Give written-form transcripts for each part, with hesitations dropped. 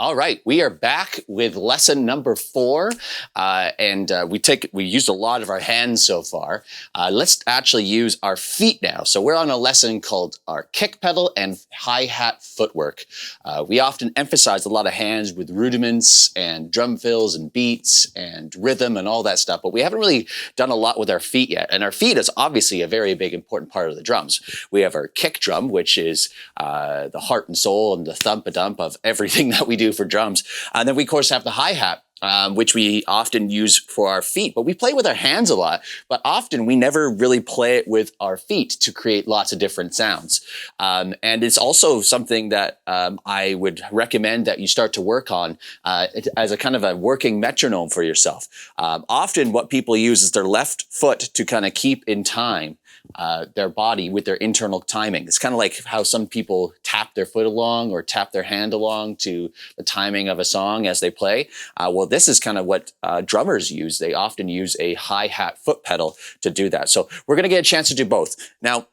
All right, we are back with lesson number 4, we used a lot of our hands so far. Let's actually use our feet now. So we're on a lesson called our kick pedal and hi-hat footwork. We often emphasize a lot of hands with rudiments and drum fills and beats and rhythm and all that stuff, but we haven't really done a lot with our feet yet. And our feet is obviously a very big important part of the drums. We have our kick drum, which is the heart and soul and the thump-a-dump of everything that we do for drums. And then we, of course, have the hi-hat, which we often use for our feet. But we play with our hands a lot, but often we never really play it with our feet to create lots of different sounds. And it's also something that I would recommend that you start to work on as a kind of a working metronome for yourself. Often what people use is their left foot to kind of keep in time their body with their internal timing. It's kind of like how some people tap their foot along or tap their hand along to the timing of a song as they play. Well, this is kind of what drummers use. They often use a hi-hat foot pedal to do that. So we're going to get a chance to do both. Now,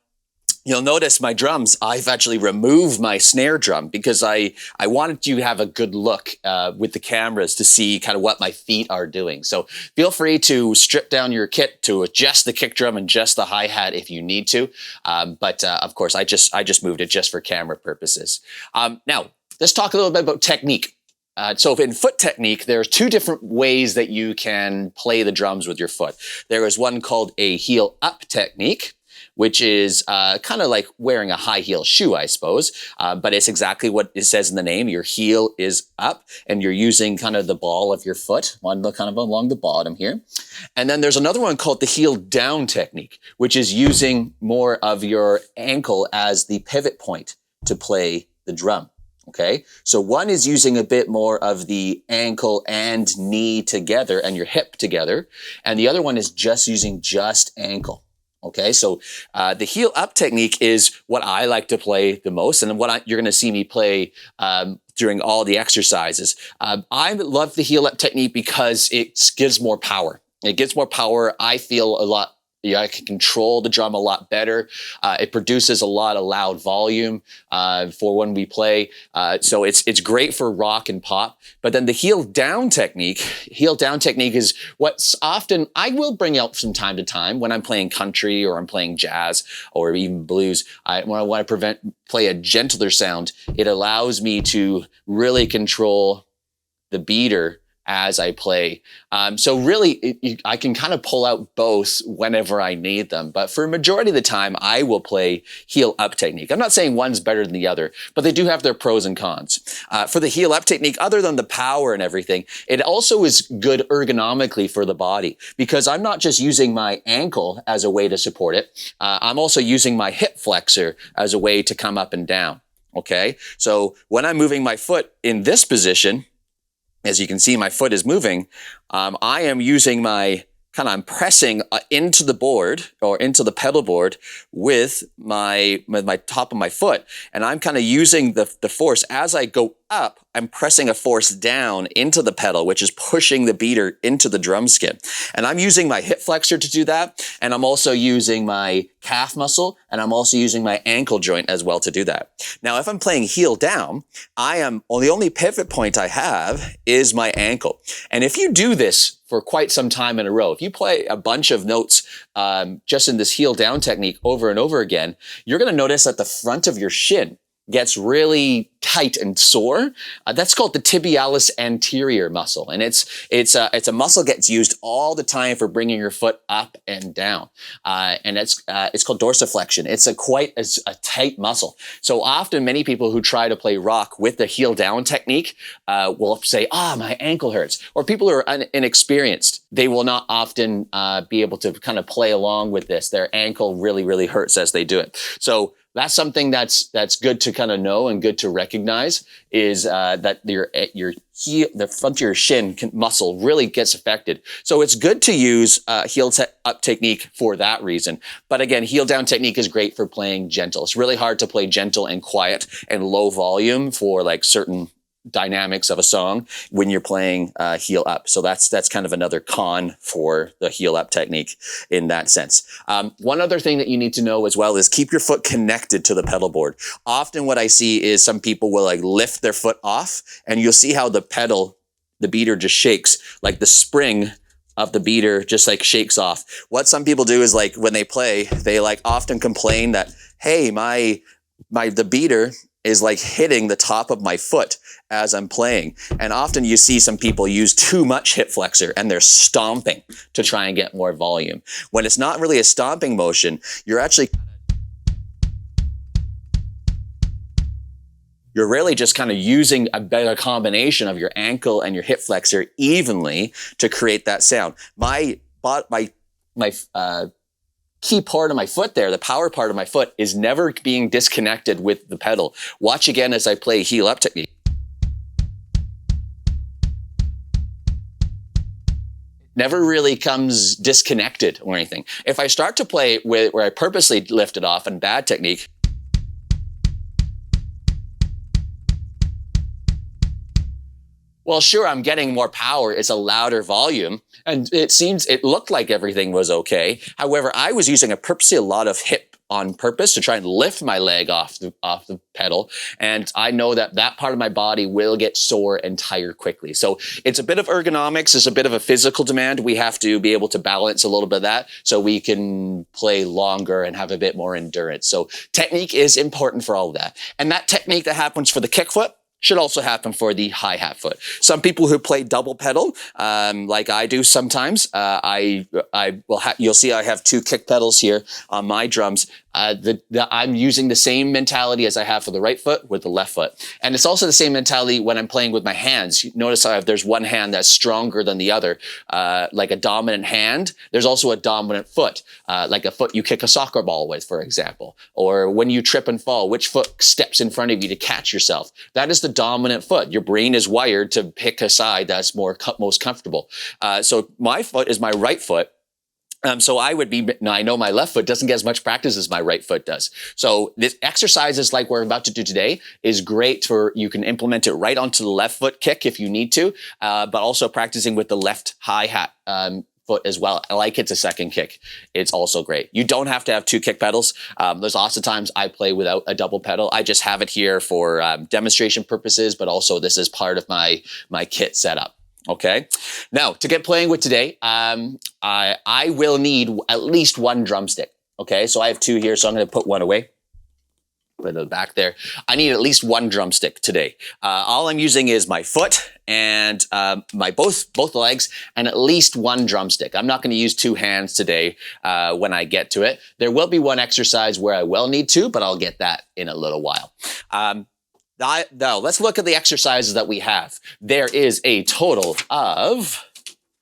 you'll notice my drums, I've actually removed my snare drum because I wanted you to have a good look with the cameras to see kind of what my feet are doing. So feel free to strip down your kit to adjust the kick drum and just the hi-hat if you need to. But of course, I just moved it just for camera purposes. Now, let's talk a little bit about technique. So in foot technique, there's 2 different ways that you can play the drums with your foot. There is one called a heel up technique, which is kind of like wearing a high heel shoe, I suppose. But it's exactly what it says in the name. Your heel is up and you're using kind of the ball of your foot kind of along the bottom here. And then there's another one called the heel down technique, which is using more of your ankle as the pivot point to play the drum. Okay, so one is using a bit more of the ankle and knee together and your hip together. And the other one is just using just ankle. Okay, so the heel up technique is what I like to play the most, and what you're going to see me play during all the exercises. I love the heel up technique because it gives more power. It gives more power. I feel a lot. I can control the drum a lot better. It produces a lot of loud volume for when we play. So it's great for rock and pop. But then the heel down technique is what's often I will bring out from time to time when I'm playing country or I'm playing jazz or even blues. When I want to play a gentler sound, it allows me to really control the beater as I play. So really, I can kind of pull out both whenever I need them. But for a majority of the time, I will play heel up technique. I'm not saying one's better than the other, but they do have their pros and cons. For the heel up technique, other than the power and everything, it also is good ergonomically for the body because I'm not just using my ankle as a way to support it. I'm also using my hip flexor as a way to come up and down. Okay, so when I'm moving my foot in this position, as you can see, my foot is moving. I am using I'm pressing into the board or into the pedal board with my top of my foot. And I'm kind of using the force as I go up. I'm pressing a force down into the pedal, which is pushing the beater into the drum skin. And I'm using my hip flexor to do that. And I'm also using my calf muscle and I'm also using my ankle joint as well to do that. Now, if I'm playing heel down, the only pivot point I have is my ankle. And if you do this for quite some time in a row, if you play a bunch of notes just in this heel down technique over and over again, you're going to notice that the front of your shin gets really tight and sore. That's called the tibialis anterior muscle. And it's a muscle gets used all the time for bringing your foot up and down. And it's called dorsiflexion. It's quite a tight muscle. So often many people who try to play rock with the heel down technique will say, my ankle hurts. Or people who are inexperienced, they will not often be able to kind of play along with this. Their ankle really, really hurts as they do it. So that's something that's good to kind of know and good to recognize is that your heel, the front of your shin muscle really gets affected. So it's good to use heel up technique for that reason. But again, heel down technique is great for playing gentle. It's really hard to play gentle and quiet and low volume for like certain dynamics of a song when you're playing heel up. So that's kind of another con for the heel up technique in that sense. One other thing that you need to know as well is keep your foot connected to the pedal board. Often what I see is some people will like lift their foot off, and you'll see how the beater just shakes, like the spring of the beater just like shakes off. What some people do is like when they play, they like often complain that, hey, the beater is like hitting the top of my foot as I'm playing. And often you see some people use too much hip flexor and they're stomping to try and get more volume. When it's not really a stomping motion, you're really just kind of using a better combination of your ankle and your hip flexor evenly to create that sound. My key part of my foot there, the power part of my foot, is never being disconnected with the pedal. Watch again as I play heel up technique. Never really comes disconnected or anything. If I start to play where I purposely lift it off in bad technique, well, sure, I'm getting more power. It's a louder volume. And it looked like everything was okay. However, I was using purposely a lot of hip on purpose to try and lift my leg off the pedal. And I know that part of my body will get sore and tired quickly. So it's a bit of ergonomics. It's a bit of a physical demand. We have to be able to balance a little bit of that so we can play longer and have a bit more endurance. So technique is important for all of that. And that technique that happens for the kick foot should also happen for the hi-hat foot. Some people who play double pedal, like I do sometimes, you'll see I have two kick pedals here on my drums. I'm using the same mentality as I have for the right foot with the left foot. And it's also the same mentality when I'm playing with my hands. You notice there's one hand that's stronger than the other, like a dominant hand. There's also a dominant foot, like a foot you kick a soccer ball with, for example. Or when you trip and fall, which foot steps in front of you to catch yourself? That is the dominant foot. Your brain is wired to pick a side that's most comfortable. So my foot is my right foot. So I know my left foot doesn't get as much practice as my right foot does. So this exercises like we're about to do today is great you can implement it right onto the left foot kick if you need to, but also practicing with the left hi-hat, foot as well. Like it's a second kick. It's also great. You don't have to have two kick pedals. There's lots of times I play without a double pedal. I just have it here for demonstration purposes, but also this is part of my kit setup. Okay. Now to get playing with today, I will need at least one drumstick. Okay. So I have two here. So I'm going to put one away. Put it back there. I need at least one drumstick today. All I'm using is my foot and my both legs and at least one drumstick. I'm not going to use two hands today when I get to it. There will be one exercise where I will need to, but I'll get that in a little while. Now, let's look at the exercises that we have. There is a total of,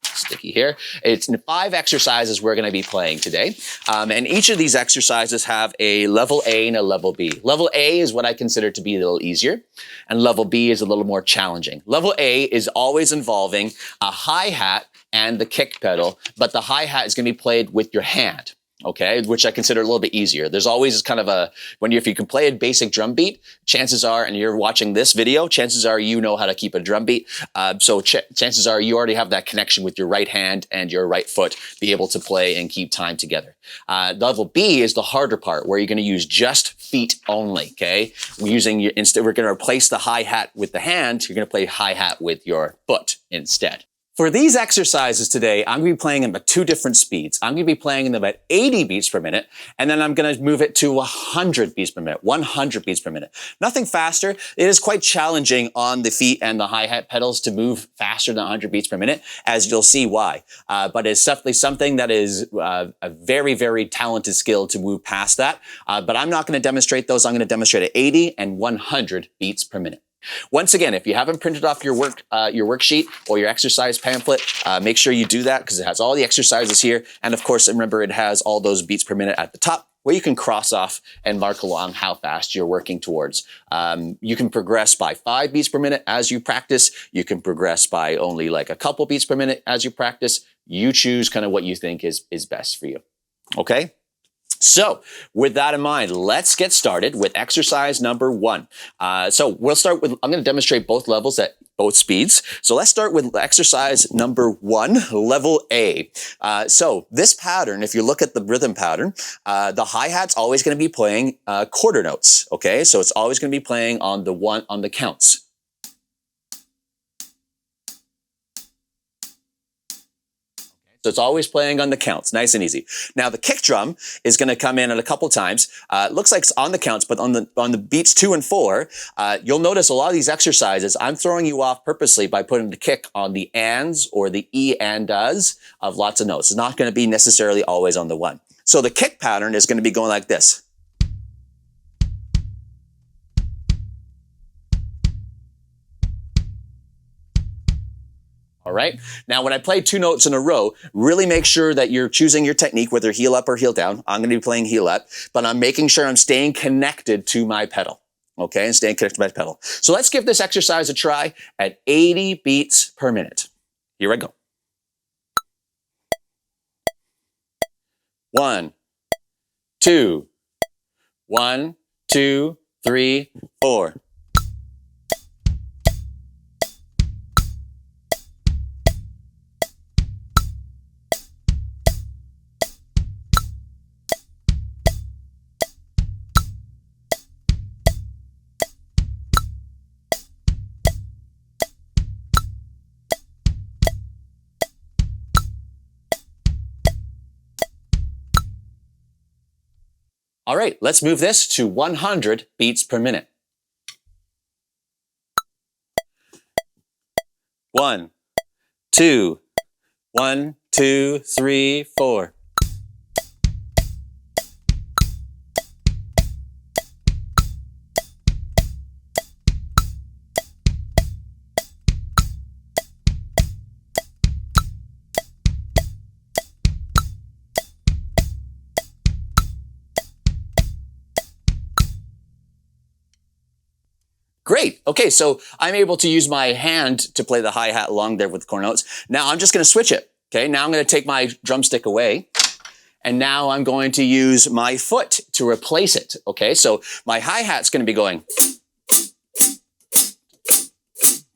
sticky here, it's 5 exercises we're going to be playing today. And each of these exercises have a level A and a level B. Level A is what I consider to be a little easier, and level B is a little more challenging. Level A is always involving a hi-hat and the kick pedal, but the hi-hat is going to be played with your hand. Okay, which I consider a little bit easier. There's always kind of if you can play a basic drum beat, chances are, and you're watching this video, chances are you know how to keep a drum beat. So chances are you already have that connection with your right hand and your right foot, be able to play and keep time together. Level B is the harder part, where you're going to use just feet only. Okay, we're going to replace the hi-hat with the hand. You're going to play hi-hat with your foot instead. For these exercises today, I'm going to be playing them at 2 different speeds. I'm going to be playing them at 80 beats per minute, and then I'm going to move it to 100 beats per minute, 100 beats per minute. Nothing faster. It is quite challenging on the feet and the hi-hat pedals to move faster than 100 beats per minute, as you'll see why. But it's definitely something that is a very, very talented skill to move past that. But I'm not going to demonstrate those. I'm going to demonstrate at 80 and 100 beats per minute. Once again, if you haven't printed off your worksheet or your exercise pamphlet, make sure you do that because it has all the exercises here. And of course, remember, it has all those beats per minute at the top where you can cross off and mark along how fast you're working towards. You can progress by 5 beats per minute as you practice. You can progress by only like a couple beats per minute as you practice. You choose kind of what you think is best for you. Okay? So with that in mind, let's get started with exercise number 1. So we'll start with, I'm going to demonstrate both levels at both speeds. So let's start with exercise number 1, level A. So this pattern, if you look at the rhythm pattern, the hi-hat's always going to be playing quarter notes. Okay, so it's always going to be playing on the counts. So it's always playing on the counts, nice and easy. Now the kick drum is going to come in at a couple times. It looks like it's on the counts, but on the beats 2 and 4, you'll notice a lot of these exercises, I'm throwing you off purposely by putting the kick on the ands or the e and does of lots of notes. It's not going to be necessarily always on the 1. So the kick pattern is going to be going like this. All right. Now, when I play 2 notes in a row, really make sure that you're choosing your technique, whether heel up or heel down. I'm going to be playing heel up, but I'm making sure I'm staying connected to my pedal. Okay, and staying connected to my pedal. So let's give this exercise a try at 80 beats per minute. Here I go. 1, 2, 1, 2, 3, 4. All right, let's move this to 100 beats per minute. 1, 2, 1, 2, 3, 4. Great. Okay, so I'm able to use my hand to play the hi-hat along there with the quarter notes. Now I'm just going to switch it. Okay, now I'm going to take my drumstick away, and now I'm going to use my foot to replace it. Okay, so my hi-hat's going to be going.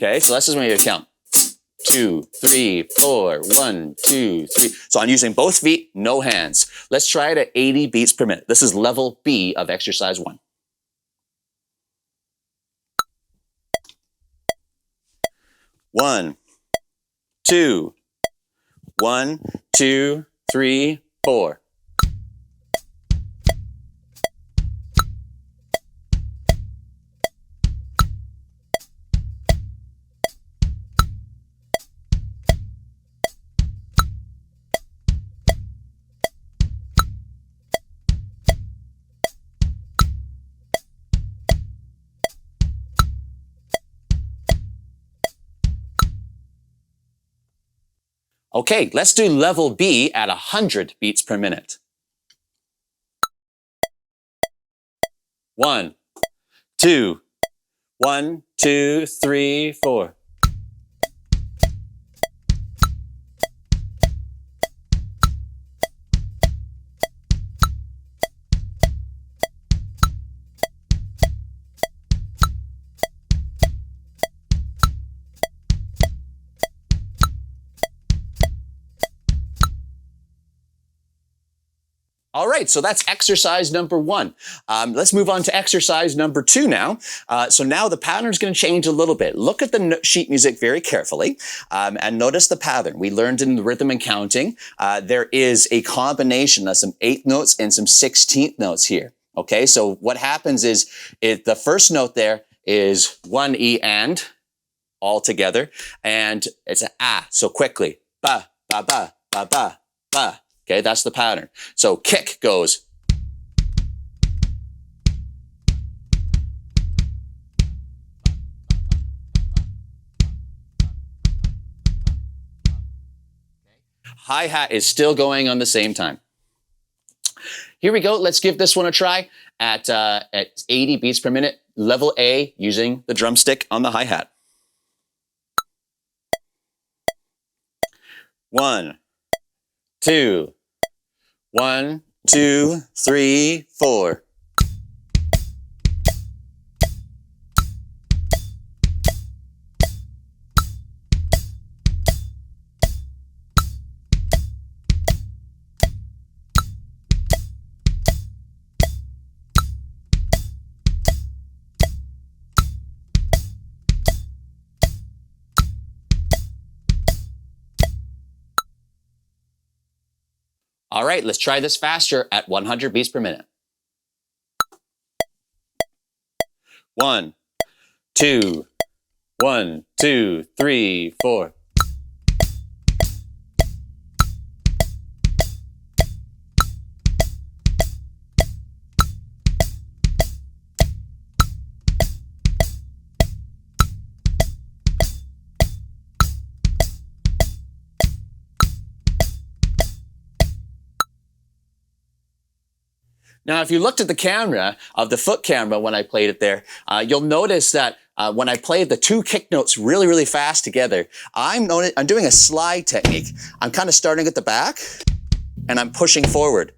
Okay, so this is when you count. 2, 3, 4, 1, 2, 3. So I'm using both feet, no hands. Let's try it at 80 beats per minute. This is level B of exercise 1. 1, 2, 1, 2, 3, 4. Okay, let's do level B at 100 beats per minute. 1, 2, 1, 2, 3, 4. All right, so that's exercise number 1. Let's move on to exercise number 2 now. So now the pattern is going to change a little bit. Look at the sheet music very carefully and notice the pattern. We learned in the rhythm and counting, there is a combination of some 8th notes and some 16th notes here. Okay, so what happens is the first note there is 1 E and all together, and it's an ah, so quickly. Ba, ba, ba, ba, ba, ba. Okay, that's the pattern. So kick goes. Hi-hat is still going on the same time. Here we go. Let's give this one a try at 80 beats per minute, level A, using the drumstick on the hi-hat. 1, 2, 1, 2, 3, 4. All right, let's try this faster at 100 beats per minute. 1, 2, 1, 2, 3, 4. Now, if you looked at the camera of the foot camera when I played it there, you'll notice that when I play the two kick notes really, really fast together, I'm doing a slide technique. I'm kind of starting at the back and I'm pushing forward.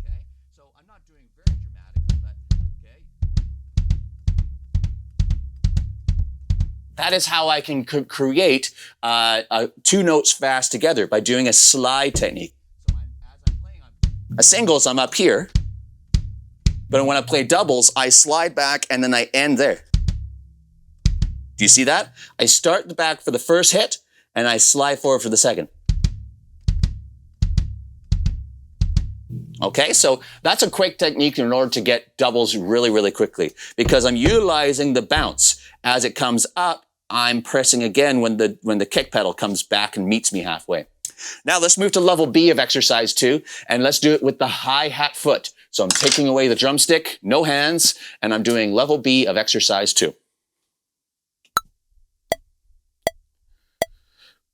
Okay, so I'm not doing very dramatically, but okay. That is how I can create two notes fast together, by doing a slide technique. A singles, I'm up here, but when I play doubles, I slide back and then I end there. Do you see that? I start the back for the first hit and I slide forward for the second. Okay, so that's a quick technique in order to get doubles really, really quickly, because I'm utilizing the bounce. As it comes up, I'm pressing again when the kick pedal comes back and meets me halfway. Now let's move to level B of exercise 2, and let's do it with the hi-hat foot. So I'm taking away the drumstick, no hands, and I'm doing level B of exercise 2.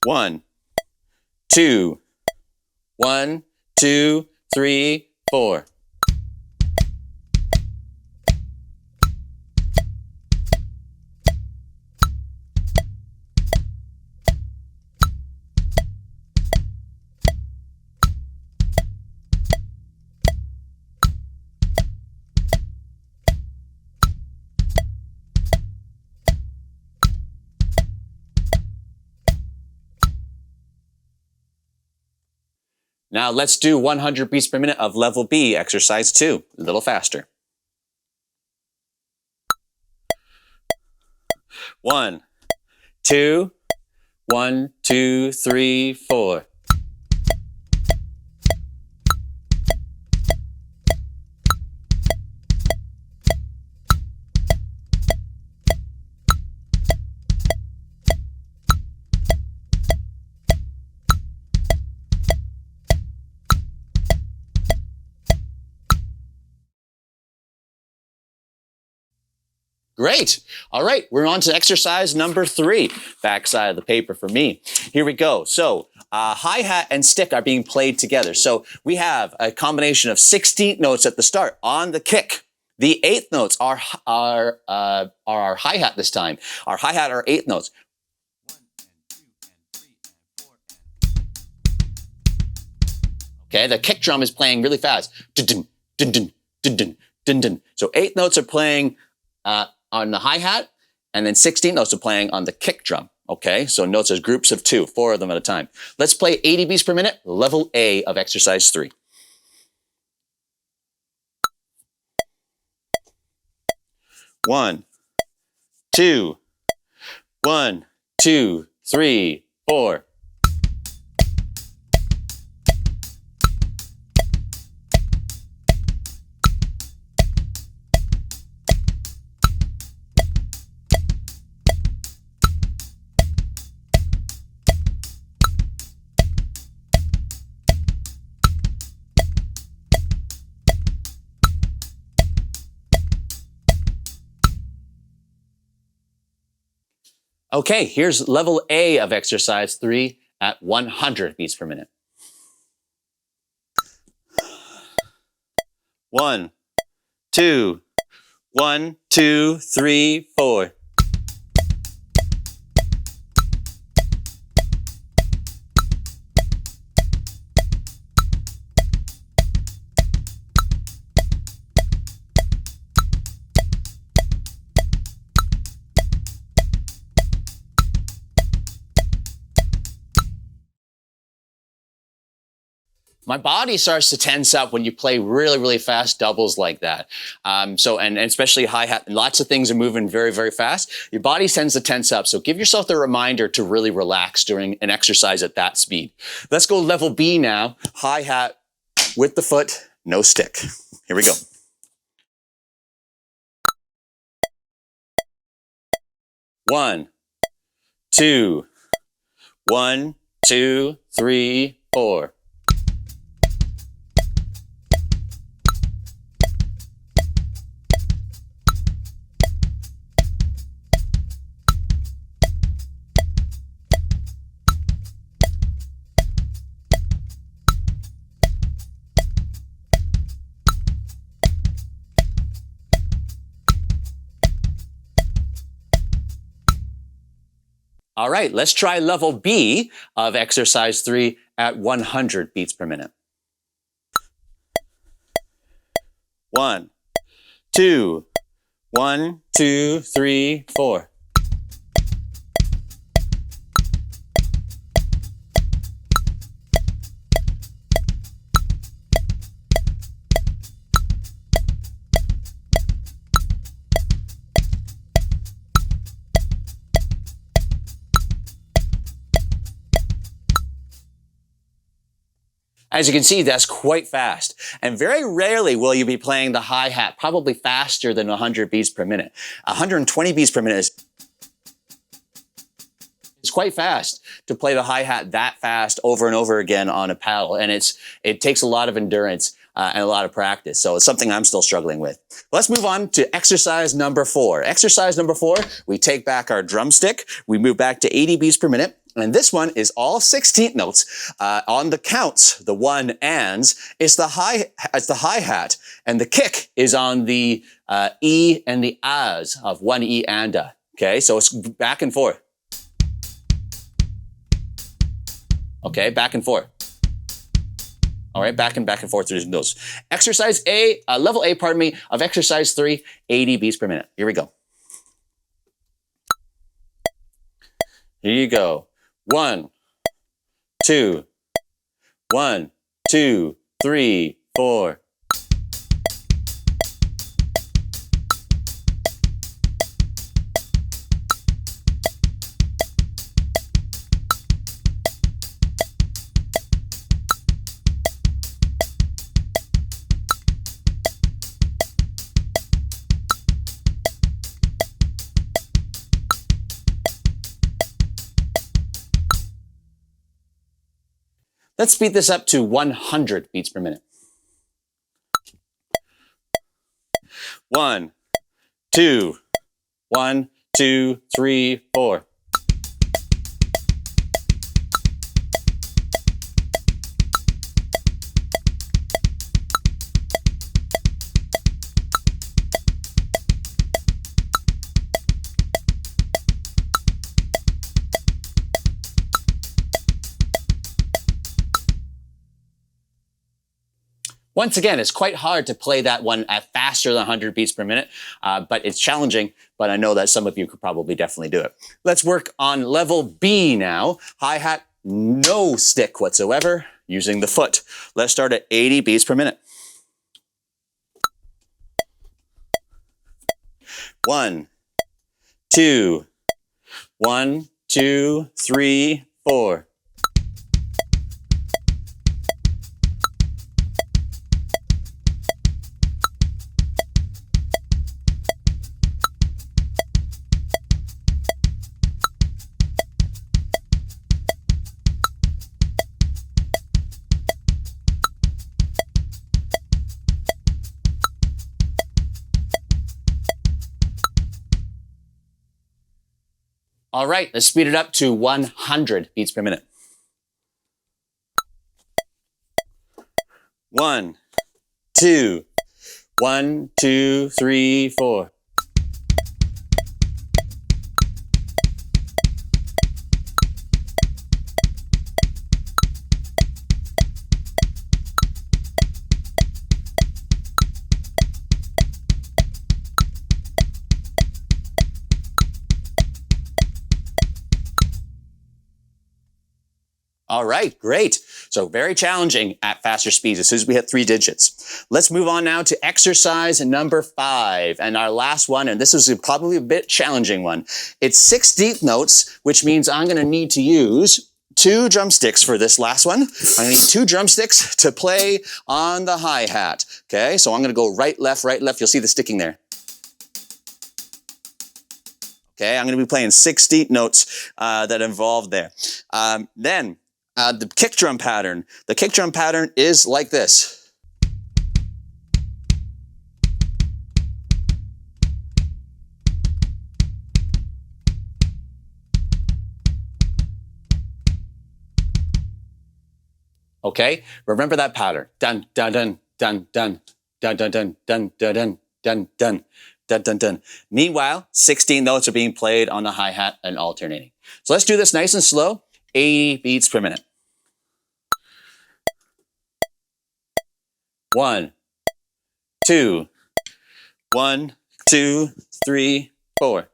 1, 2, 1, 2, 3, 4. Now let's do 100 beats per minute of level B, exercise 2, a little faster. 1, 2, 1, 2, 3, 4. Great. All right, we're on to exercise number 3. Backside of the paper for me. Here we go. So hi-hat and stick are being played together. So we have a combination of 16th notes at the start on the kick. The 8th notes are our hi-hat this time. Our hi-hat are 8th notes. 1 and 2 and 3 and 4 and... Okay, the kick drum is playing really fast. Dun, dun, dun, dun, dun, dun, dun. So 8 notes are playing on the hi-hat, and then 16 notes are playing on the kick drum. Okay, so notes as groups of 2, 4 of them at a time. Let's play 80 beats per minute, level A of exercise 3. 1, 2, 1, 2, 3, 4. Okay, here's level A of exercise 3 at 100 beats per minute. 1, 2, 1, 2, 3, 4. My body starts to tense up when you play really, really fast doubles like that. And especially hi-hat, lots of things are moving very, very fast. Your body tends to tense up. So give yourself the reminder to really relax during an exercise at that speed. Let's go level B now. Hi-hat with the foot, no stick. Here we go. 1, 2, 1, 2, 3, 4. All right, let's try level B of exercise 3 at 100 beats per minute. 1, 2, 1, 2, 3, 4. As you can see, that's quite fast. And very rarely will you be playing the hi-hat, probably faster than 100 beats per minute. 120 beats per minute is quite fast to play the hi-hat that fast over and over again on a paddle. And it takes a lot of endurance and a lot of practice. So it's something I'm still struggling with. Let's move on to exercise number 4. Exercise number 4, we take back our drumstick. We move back to 80 beats per minute. And this one is all 16th notes on the counts, the one ands. It's the hi-hat, and the kick is on the E and the as of one E and a. Okay, so it's back and forth. Okay, back and forth. All right, back and forth through those. Exercise A, level A, pardon me, of exercise 3, 80 beats per minute. Here we go. Here you go. 1, 2, 1, 2, 3, 4. Let's speed this up to 100 beats per minute. 1, 2, 1, 2, 3, 4. Once again, it's quite hard to play that one at faster than 100 beats per minute, but it's challenging, but I know that some of you could probably definitely do it. Let's work on level B now. Hi-hat, no stick whatsoever, using the foot. Let's start at 80 beats per minute. 1, 2, 1, 2, 3, 4. All right, let's speed it up to 100 beats per minute. 1, 2, 1, 2, 3, 4. All right, great. So very challenging at faster speeds as soon as we hit 3 digits. Let's move on now to exercise number 5. And our last one, and this is probably a bit challenging one. It's 6 deep notes, which means I'm gonna need to use 2 drumsticks for this last one. I'm gonna need 2 drumsticks to play on the hi-hat. Okay, so I'm gonna go right, left, right, left. You'll see the sticking there. Okay, I'm gonna be playing 6 deep notes that involve there. Then, the kick drum pattern. The kick drum pattern is like this. Okay, remember that pattern. Dun, dun, dun, dun, dun, dun, dun, dun, dun, dun, dun, dun, dun, dun, dun, dun. Meanwhile, 16 notes are being played on the hi-hat and alternating. So let's do this nice and slow, 80 beats per minute. 1, 2, 1, 2, 3, 4.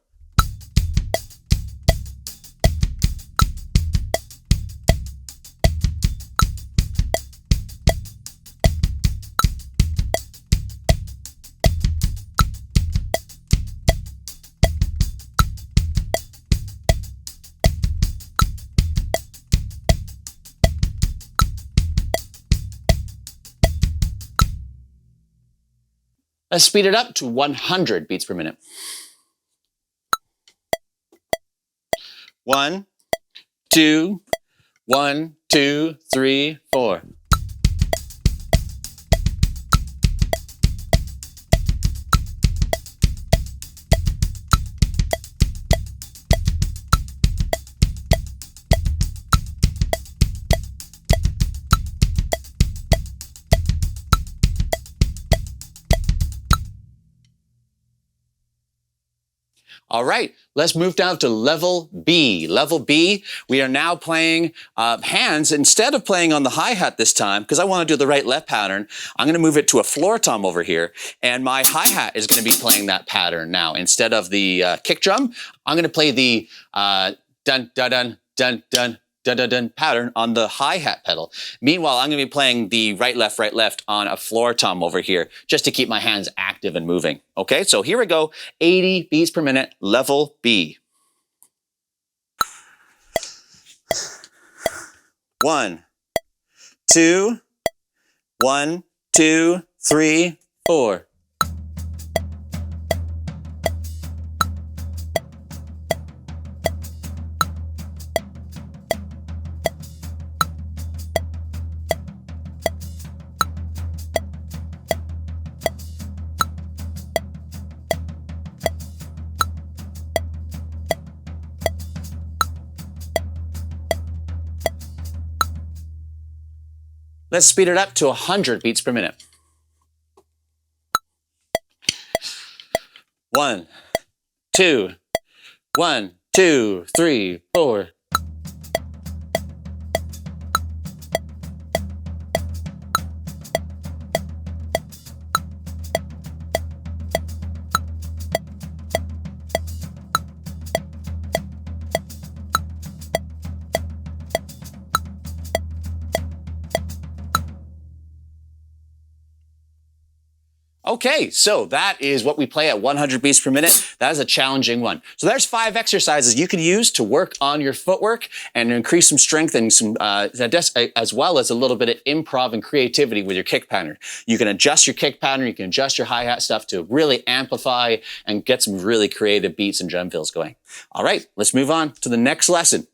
Let's speed it up to 100 beats per minute. 1, 2, 1, 2, 3, 4. All right, let's move down to level B. Level B, we are now playing hands. Instead of playing on the hi-hat this time, because I want to do the right-left pattern, I'm going to move it to a floor tom over here, and my hi-hat is going to be playing that pattern now. Instead of the kick drum, I'm going to play the dun-dun-dun, dun-dun, dun-dun-dun pattern on the hi-hat pedal. Meanwhile, I'm going to be playing the right, left on a floor tom over here, just to keep my hands active and moving. Okay, so here we go, 80 beats per minute, level B. 1, 2, 1, 2, 3, 4. Let's speed it up to 100 beats per minute. 1, 2, 1, 2, 3, 4. Okay, so that is what we play at 100 beats per minute. That is a challenging one. So there's 5 exercises you can use to work on your footwork and increase some strength and some, as well as a little bit of improv and creativity with your kick pattern. You can adjust your kick pattern, you can adjust your hi-hat stuff to really amplify and get some really creative beats and drum fills going. All right, let's move on to the next lesson.